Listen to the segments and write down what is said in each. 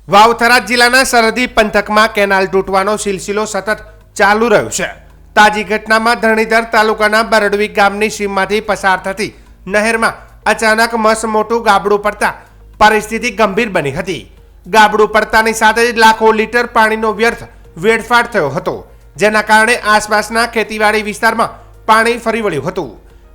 વાવ-થરાદ જિલ્લાના સરહદી પંથકમાં કેનાલ તૂટવાનો સિલસિલો સતત ચાલુ રહ્યો છે। તાજી ઘટનામાં ધરણીધર તાલુકાના બરડવી ગામની સીમમાંથી પસાર થતી નહેરમાં અચાનક મસમોટું ગાબડું પડતા પરિસ્થિતિ ગંભીર બની હતી। ગાબડું પડતાની સાથે જ લાખો લીટર પાણીનો વ્યર્થ વેડફાટ થયો હતો, જેના કારણે આસપાસના ખેતીવાડી વિસ્તારમાં પાણી ફરી વળ્યું હતું।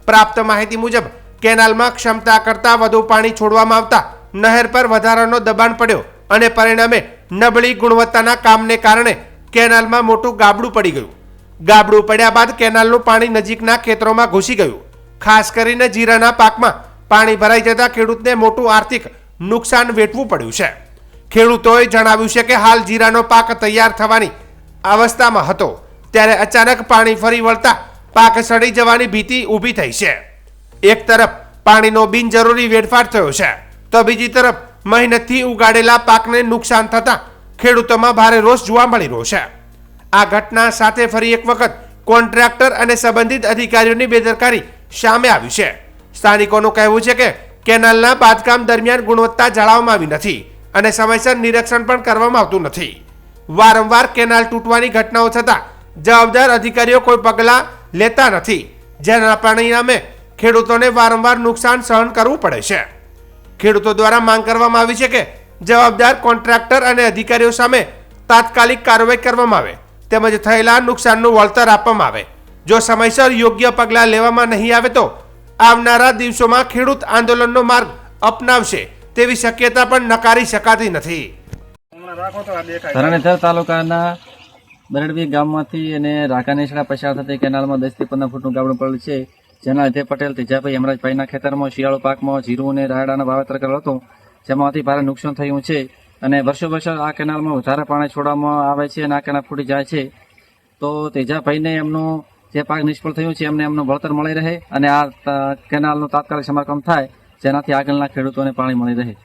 પ્રાપ્ત માહિતી મુજબ કેનાલમાં ક્ષમતા કરતાં વધુ પાણી છોડવામાં આવતા નહેર પર વધારાનો દબાણ પડ્યો અને પરિણામે નબળી ગુણવત્તાના કામને કારણે કેનાલમાં મોટું ગાબડું પડી ગયું। ગાબડું પડ્યા બાદ કેનાલનું પાણી નજીકના ખેતરોમાં ઘૂસી ગયું। ખાસ કરીને જીરાના પાકમાં પાણી ભરાઈ જતા ખેડૂતને મોટું આર્થિક નુકસાન વેઠવું પડ્યું છે। ખેડૂતોએ જણાવ્યું છે કે હાલ જીરાનો પાક તૈયાર થવાની અવસ્થામાં હતો, ત્યારે અચાનક પાણી ફરી વળતા પાક સડી જવાની ભીતિ ઊભી થઈ છે। એક તરફ પાણીનો બિનજરૂરી વેડફાટ થયો છે, તો બીજી તરફ મહેનતથી ઉગાડેલા પાકને નુકસાન થતા ખેડૂતોમાં ભારે રોષ જોવા મળી રહ્યો છે। આ ઘટના સાથે ફરી એક વખત કોન્ટ્રાક્ટર અને સંબંધિત અધિકારીઓની બેદરકારી સામે આવી છે। સ્થાનિકોનું કહેવું છે કે કેનાલના બાંધકામ દરમિયાન ગુણવત્તા જાળવવામાં આવી નથી અને સમયસર નિરીક્ષણ પણ કરવામાં આવતું નથી। વારંવાર કેનાલ તૂટવાની ઘટનાઓ થતાં જવાબદાર અધિકારીઓ કોઈ પગલાં લેતા નથી, જેના પરિણામે ખેડૂતોને વારંવાર નુકસાન સહન કરવું પડે છે। ખેડૂતો દ્વારા માંગ કરવામાં આવી છે કે જવાબદાર કોન્ટ્રાક્ટર અને અધિકારીઓ સામે તાત્કાલિક કાર્યવાહી કરવામાં આવે તેમજ થયેલા નુકસાનનું વળતર આપવામાં આવે। જો સમયસર યોગ્ય પગલાં લેવામાં નહીં આવે તો આવનારા દિવસોમાં ખેડૂત આંદોલનનો માર્ગ અપનાવશે તેવી શક્યતા પણ નકારી શકાતી નથી। ધરણીધર તાલુકાના બરડવી ગામમાંથી અને રાકાનેસડા પસાર થતી કેનાલમાં 10 થી 15 ફૂટનું ગાબડું પડેલ છે, જેના લીધે પટેલ તેજાભાઈ હેમરાજભાઈના ખેતરમાં શિયાળુ પાકમાં જીરું અને રાયડાના વાવેતર કરેલ હતું, જેમાંથી ભારે નુકસાન થયું છે અને વર્ષો વર્ષ આ કેનાલમાં વધારે પાણી છોડવામાં આવે છે અને આ કેનાલ ફૂટી જાય છે। તો તેજાભાઈને એમનું જે પાક નિષ્ફળ થયું છે એમને એમનું વળતર મળી રહે અને આ કેનાલનું તાત્કાલિક સમારકામ થાય, જેનાથી આગળના ખેડૂતોને પાણી મળી રહે।